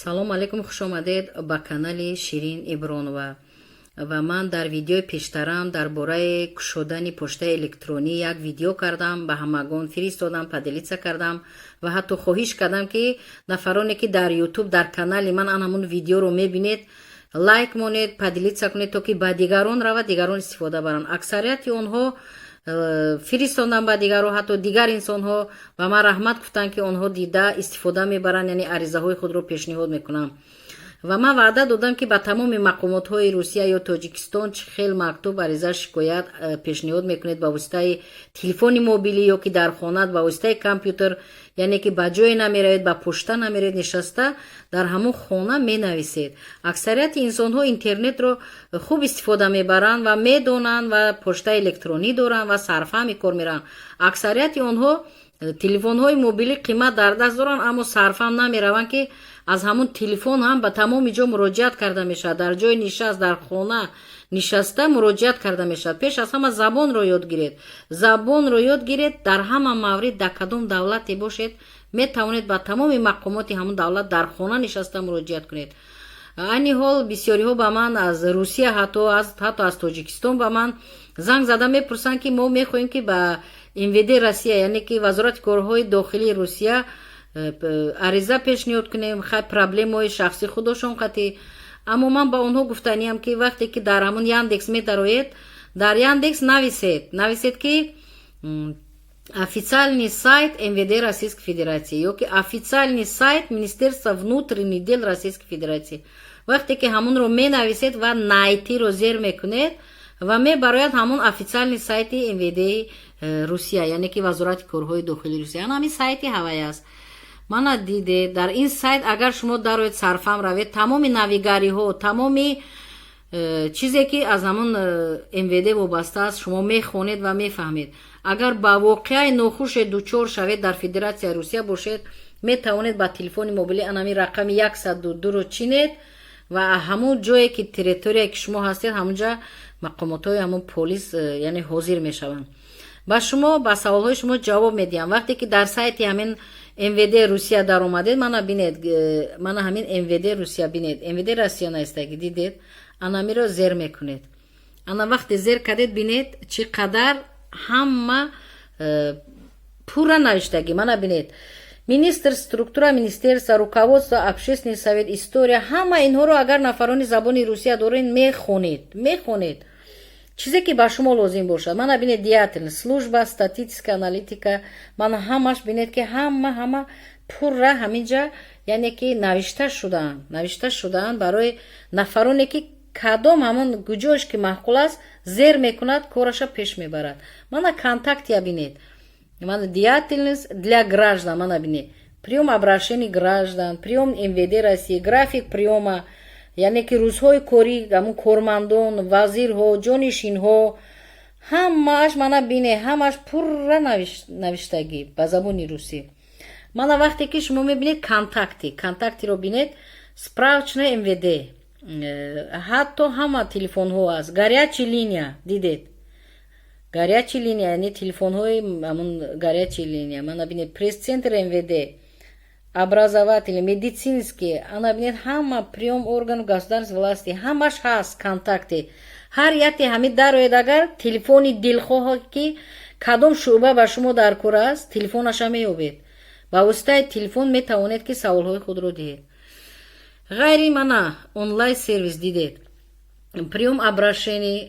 салом алейкум, хуш омадед ба канали Ширин Ибронова. ва ман дар видеои пештарам дар бораи кушодани поштаи электронӣ як видео кардам, ба ҳамагон фиристодам, падилица кардам ва ҳатто хоҳиш кардам ки нафароне ки дар ютуб дар канали ман анамун видеоро мебинед, лайк монед, падилица кунед, то ки ба дигарон рава, дигарон истифода баранд. Аксарияти онҳо фиристондан ба дигаро, ҳатто дигар инсонҳо ба ман раҳмат гуфтанд ки онҳо дида истифода мебаранд, яъне аризаҳои худро пешниҳод мекунам. ва ман ваъда додам ки ба тамоми мақомотҳои Русия ё Тоҷикистон чӣ хел мактуб, ариза, шикоят пешниҳод мекунед ба воситаи телефони мобилӣ ё ки дар хонат ба воситаи компютер, яъне ки ба ҷое намеравед, ба пошта намеравед, нишаста дар ҳамон хона менависед. Аксарияти инсонҳо интернетро хуб истифода мебаранд ва медонанд ва поштаи электронӣ доранд ва сарфаҳми кор мераванд. Аксарияти онҳо телефонҳои мобилӣ қимат дар даст доранд, аммо сарфам намераванд ки аз ҳамон телефон ҳам ба тамоми ҷо мурочиат карда мешавад. Дар ҷои нишаст, дар хона нишаста мурочиат карда мешавад. Пеш аз ҳама забонро ёд гиред. Забонро ёд гиред, дар ҳама маврид, дар кадом давлате бошед, метавонед ба тамоми мақомоти ҳамон давлат дар хона нишаста мурочиат кунед. айни ҳол бисёриҳо ба ман аз Руссия, ҳатто аз Тоҷикистон ба ман занг зада мепурсанд ки мо мехоҳем ки ба МВД Россия, яъне ки вазорати корҳои дохилии Русия ариза пешниҳод кунем, хай проблемаҳои шахси худошон қатӣ. Аммо ман ба онҳо гуфтаниам ки вақте ки дар ҳамон Яндекс метароед, дар Яндекс нависед ки официальный сайт МВД Российской Федерации ё ки официальный сайт Министерства внутренних дел Российской Федерации. Вақте ки ҳамонро менависед ва найтиро зер мекунед ва мебарояд ҳамон официальный сайти МВД Русия, яъне ки вазорати корҳои дохилии Русия. Ҳамин сайти ҳавай аст. мана диде дар ин сайт агар шумо дароед сарфам равед, тамоми навигариҳо, тамоми чизе ки аз ҳамон МВД вобаста аст шумо мехонед ва мефаҳмед. агар ба воқеаи нохуше дучор шавед, дар Федератсияи Русия бошед, метавонед ба телефони мобилӣ анами раками 102-ро чинед ва ҳамон ҷое ки территорияе ки шумо ҳастед, ҳамонҷа мақомотҳои ҳамон полис яъне ҳозир мешаванд. ба шумо ба саволҳои шумо ҷавоб медиҳам. вақте ки дар сайти ҳамин МВД Русия дар омадед, мана ҳамин МВД Русия бинед. МВД Россия наистаги дидед, анамиро зер мекунед. ана вақте зер кардед бинед чӣ қадар ҳама пурра навиштаги. мана бинед министр, структура министерства, руководство, общественный совет, история, ҳама инҳоро агар нафарони забони Русия доред мехонед. чизе ки ба шумо лозим бошад. мана бинед деятельность, служба, статистика, аналитика, мана ҳамаш бинед ки ҳама пурра ҳаминҷа, яъне ки навишта шудаанд барои нафароне ки кадом ҳамон гуҷош ки маъқул аст зер мекунад, кораша пеш мебарад. мана контактия бинед. мана деятельность для граждан, мана бинед приём обращений граждан, приём МВД России, график приёма, яъне ки рӯзҳои корӣ ҳамон кормандон, вазирҳо, ҷонишинҳо, ҳамааш мана бине, ҳамааш пурра навиштагӣ ба забони русӣ. мана вақте ки шумо мебинед контактиро бинед, справочная МВД, ҳатто ҳама телефонҳо аст, горячая линия, дидед, горячая линия, яъне телефонҳои ҳамон горячая линия, мана бинед пресс-центр МВД, образовательный, медицинский, ана бинед ҳама приём органов государственной власти, ҳамаш ҳаст контакте. ҳар яке ҳамин дароед, агар телефони дилхоҳ ки кадом шуъба ба шумо дар кор аст, телефонаша меёбед. ба воситаи телефон метавонед ки саволҳои худро диҳед. ғайри мана онлайн сервис дидед, приём обращений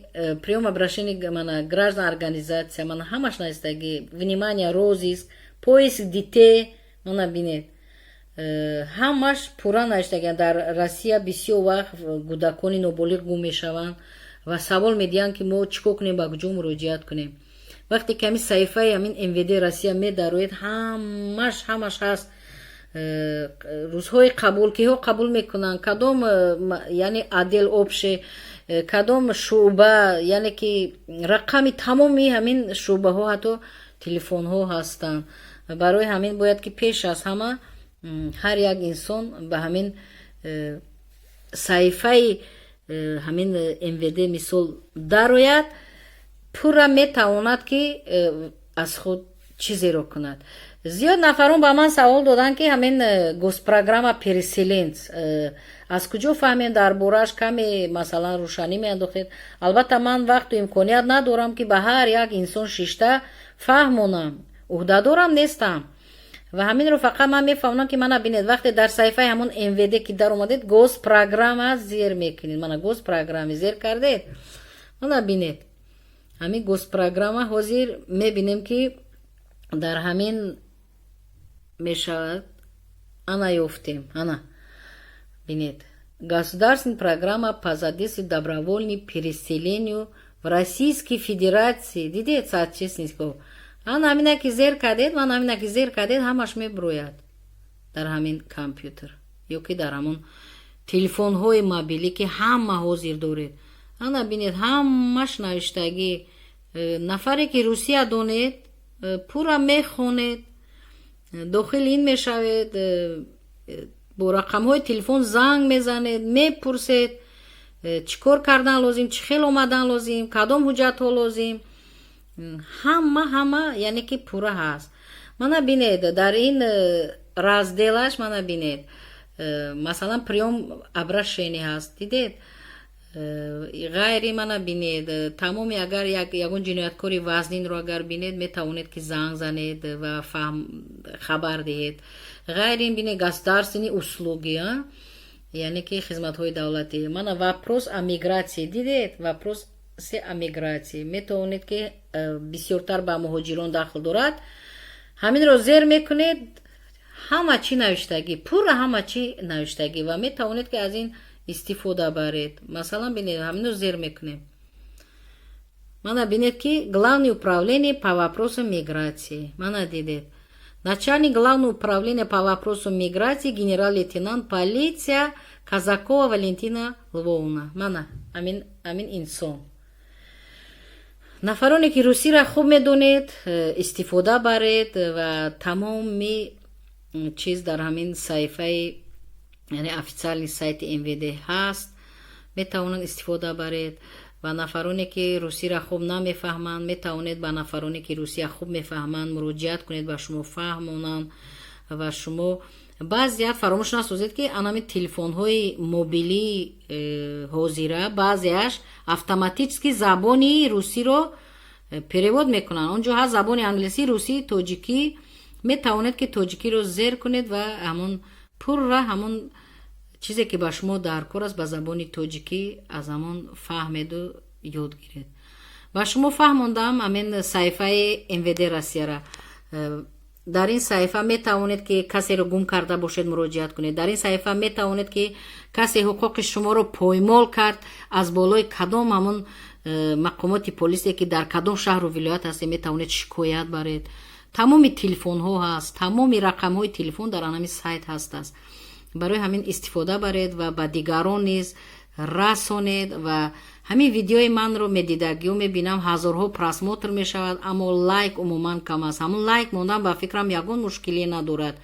мана граждан организация, мана ҳамаш наистаги, внимание, розыск, поиск детей, мана бинед ҳамаш пурра навиштаги. дар Россия бисёр вақт кӯдакони ноболиғ гум мешаванд ва савол медиҳанд ки мо чӣ кор кунем, ба куҷо муроҷиат кунем. вақте ки ҳамин саҳифаи ҳамин МВД Россия медароед, ҳамаш ҳаст. рӯзҳои қабул, киҳо қабул мекунанд, кадом яъне адел обше, кадом шуъба, яъне ки рақами тамоми ҳамин шуъбаҳо, ҳатто телефонҳо ҳастанд. барои ҳамин бояд ки пеш аз ҳама ҳар як инсон ба ҳамин саҳифаи ҳамин МВД мисол дарояд, пурра метавонад ки аз худ чизеро кунад. Зиёд нафарон ба ман савол додан ки ҳамин госпрограмма переселенц аз куҷо фаҳмем, дар борааш каме масалан рӯшанӣ меандохтед. албатта ман вақту имконият надорам ки ба ҳар як инсон шишта фаҳмонам, уҳдадорам нестам ва ҳаминро фақат ман мефаҳмонам ки мана бинед вақте дар саҳифаи ҳамон МВД ки дар омадед госпрограмма зер мекунед, мана госпрограмма зер кардед, мана бинед ҳамин госпрограмма ҳозир мебинем ки дар ҳамин мешавад. ана ёфтем, ана бинед государственная программа по содействию добровольному переселению в Российской Федерации. Дидед соотечественников. ана ҳамина ки зер кардед, ман ҳамина ки зер кардед ҳамаш меброяд дар ҳамин компютер ё ки дар ҳамон телефонҳои мобилӣ ки ҳама ҳозир доред. ана бинед ҳамаш навиштагӣ. нафаре ки Руссия донед пура мехонед, дохил ин мешавед, бо рақамҳои телефон занг мезанед, мепурсед чӣ кор кардан лозим, чӣ хел омадан лозим, кадом ҳуҷҷатҳо лозим, ҳама яъне ки пура ҳаст. мана бинед дар ин разделаш мана бинед масалан приём обращение ҳаст, дидед ғайри мана бинед тамоми агар ягон ҷинояткори вазнинро агар бинед метавонед ки занг занед ва хабар диҳед. ғайри ин бинед государственные услуги, яъне ки хизматҳои давлатӣ. мана вопрос о миграции, дидед вопрос о миграции метавонед ки бисёртар ба муҳоҷирон дахл дорад. ҳаминро зер мекунед, ҳама чӣ навиштагӣ, пура ҳама чӣ навиштагӣ ва метавонед ки аз ин истифода баред. масалан бинед ҳаминро зер мекунем. мана бинед ки главное управление по вопросам миграции. мана дидед начальник главного управления по вопросам миграции генерал-лейтенант полиция Казакова Валентина Львовна. мана амин инсон. нафароне ки русиро хуб медонед, истифода баред ва тамоми чиз дар ҳамин саҳифаи яъне официальный сайти МВД ҳаст, метавонед истифода баред. ва нафароне ки русиро хуб намефаҳманд, метавонед ба нафароне ки русия хуб мефаҳманд мурочиат кунед, ба шумо фаҳмонанд ва шумо баъзеят фаромӯш насозед ки анами телефонҳои мобилӣ ҳозира баъзеаш автоматически забони русиро перевод мекунанд. он ҷо ҳаст забони англисӣ, русӣ, тоҷикӣ. метавонед ки тоҷикиро зер кунед ва ҳамон пурра ҳамон чизе ки ба шумо дар кор аст ба забони тоҷикӣ аз ҳамон фаҳмеду ёд гиред. ба шумо фаҳмондам амин саҳифаи МВД Россияра. дар ин саҳифа метавонед ки касеро гум карда бошед муроҷиат кунед. дар ин саҳифа метавонед ки касе ҳуқуқи шуморо поймол кард аз болои кадом ҳамон мақомоти полисие ки дар кадом шаҳру вилоят ҳастед метавонед шикоят баред. тамоми телефонҳо ҳаст, тамоми рақамҳои телефон дар анами сайт ҳастааст. барои ҳамин истифода баред ва ба дигарон низ расонед. ва ҳамин видеои манро медидагиё мебинам ҳазорҳо просмотр мешавад, аммо лайк умуман кам аст. ҳамон лайк мондан ба фикрам ягон мушкилие надорад.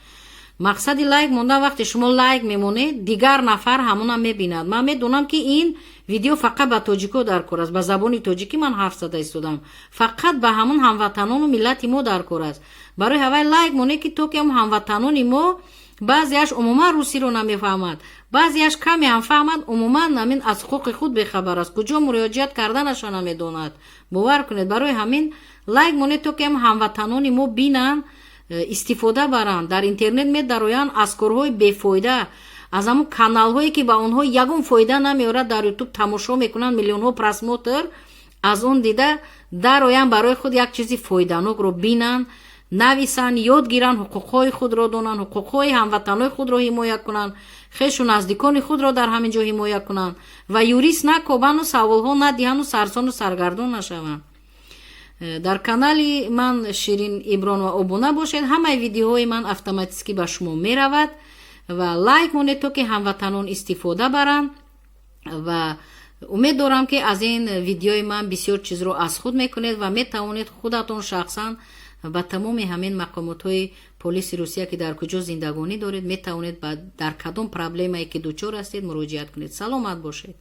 мақсади лайк мондан вақте шумо лайк мемонед дигар нафар ҳамонам мебинад. ман медонам ки ин видео фақат ба тоҷико дар кор аст, ба забони тоҷикӣ ман ҳарф зада истодам, фақат ба ҳамон ҳамватанону миллати мо дар кор аст. барои ҳавай лайк монед ки то ки ҳамватанони мо баъзеаш умуман русиро намефаҳмад, баъзеаш каме ҳам фаҳмад, умуман амин аз ҳуқуқи худ бехабар аст, куҷо муроҷиат карданаша намедонад. бовар кунед, барои ҳамин лайк монед то ки ҳамватанони мо бинанд, истифода баранд, дар интернет медароянд аз корҳои бефоида, аз ҳамон каналҳое ки ба онҳо ягон фоида намеорад дар ютуб тамошо мекунанд, миллионҳо просмотр, аз он дида дароянд барои худ як чизи фоиданокро бинанд, нависанд, ёд гиранд, ҳуқуқҳои худро донанд, ҳуқуқҳои ҳамватанои худро ҳимоя кунанд, хешу наздикони худро дар ҳамин ҷо ҳимоя кунанд ва юрист накобану саволҳо надиҳану сарсону саргардон нашаванд. дар канали ман Ширин Ибронова обуна бошед. ҳамаи видеоҳои ман автоматически ба шумо меравад ва лайк монед то ки ҳамватанон истифода баранд ва умед дорам ки аз ин видеои ман бисёр чизро аз худ мекунед ва метавонед худатон шахсан ба тамоми ҳамин мақомотҳои полиси Русия ки дар куҷо зиндагонӣ доред метавонед дар кадом проблемае ки дучор ҳастед муроҷиат кунед. саломат бошед.